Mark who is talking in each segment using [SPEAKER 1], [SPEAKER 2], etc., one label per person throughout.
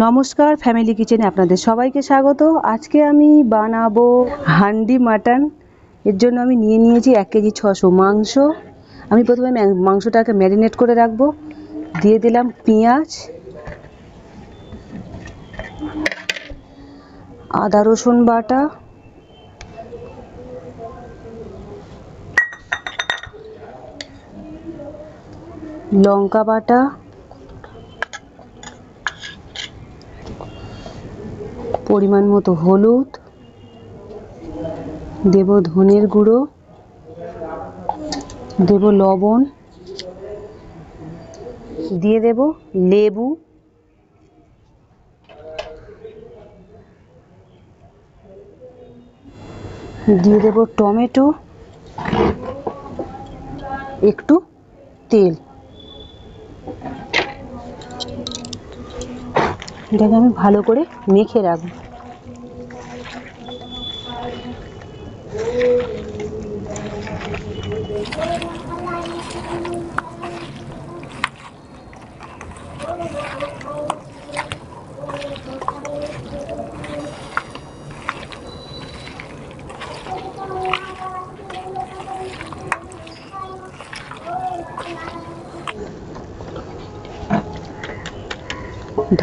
[SPEAKER 1] নমস্কার, ফ্যামিলি কিচেনে আপনাদের সবাইকে স্বাগত। আজকে আমি বানাবো হান্ডি মাটন। এর জন্য আমি নিয়েছি 1 কেজি 600 মাংস। আমি প্রথমে মাংসটাকে ম্যারিনেট করে রাখবো। দিয়ে দিলাম পেঁয়াজ, আদা রসুন বাটা, লঙ্কা বাটা, পরিমাণ মতো হলুদ, দেব ধনের গুঁড়ো, দেব লবণ, দিয়ে দেব লেবু, দিয়ে দেব টমেটো, একটু তেল। এটাকে আমি ভালো করে মেখে রাখবো।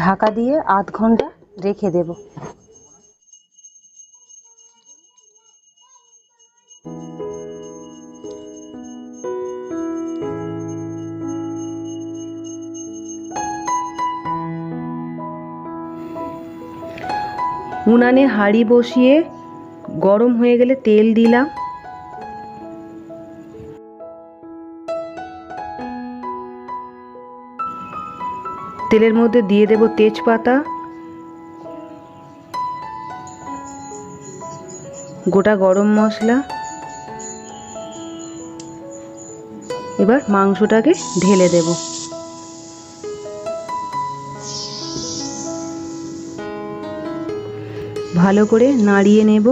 [SPEAKER 1] ঢাকা দিয়ে আধ ঘন্টা রেখে দেব। উনানে হাঁড়ি বসিয়ে গরম হয়ে গেলে তেল দিলাম। তেলের মধ্যে দিয়ে দেব তেজপাতা, গোটা গরম মশলা। এবার মাংসটাকে ঢেলে দেব। ভালো করে নাড়িয়ে নেব।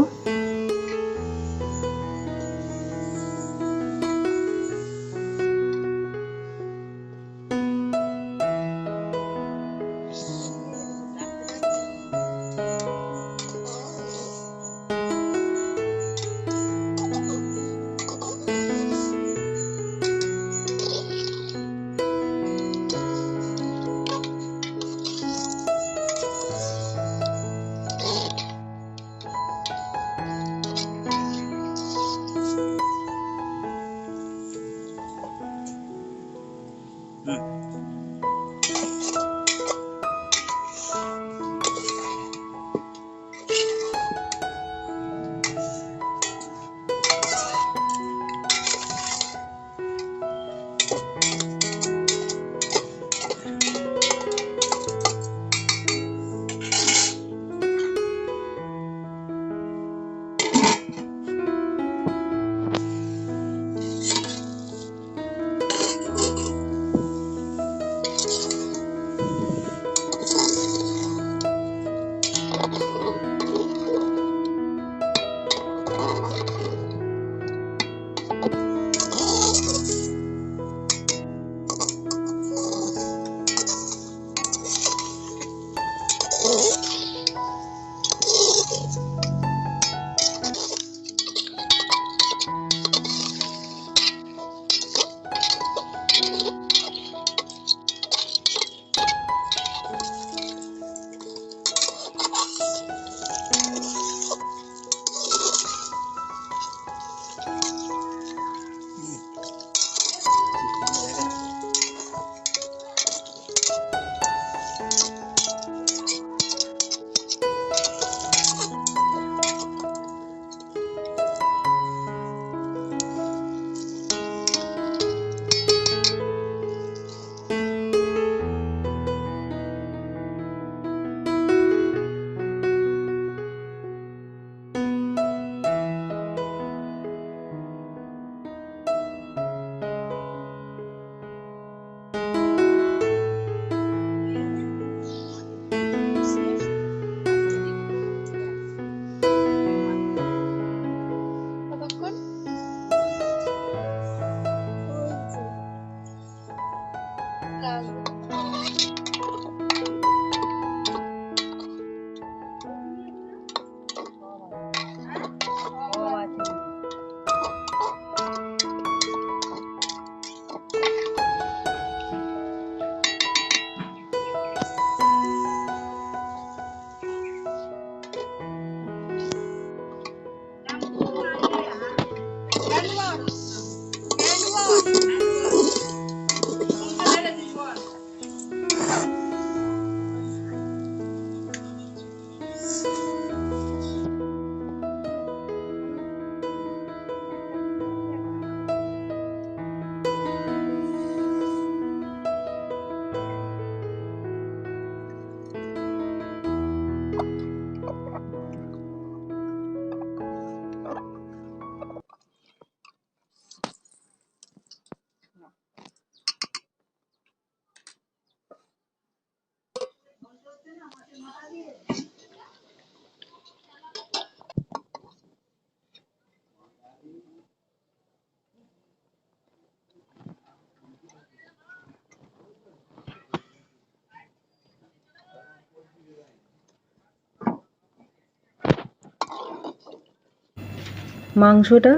[SPEAKER 1] মাংসটা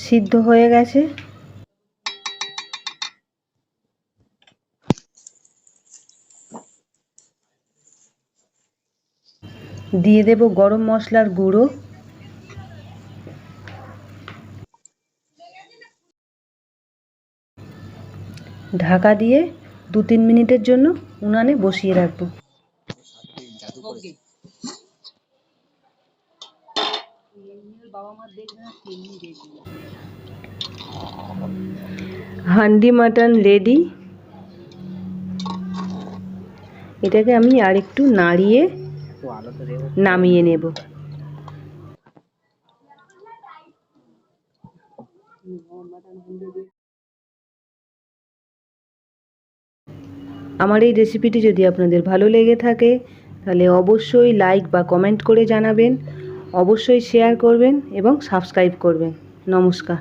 [SPEAKER 1] সিদ্ধ হয়ে গেছে। দিয়ে দেব গরম মশলার গুঁড়ো, ঢাকা দিয়ে 2-3 মিনিটের জন্য উনানে বসিয়ে রাখবো। Handi mutton ready. এটাকে আমি আরেকটু নাড়িয়ে নামিয়ে নেব। আমার এই রেসিপিটি যদি আপনাদের ভালো লেগে থাকে তাহলে অবশ্যই লাইক বা কমেন্ট করে জানাবেন, অবশ্যই শেয়ার করবেন এবং সাবস্ক্রাইব করবেন। নমস্কার।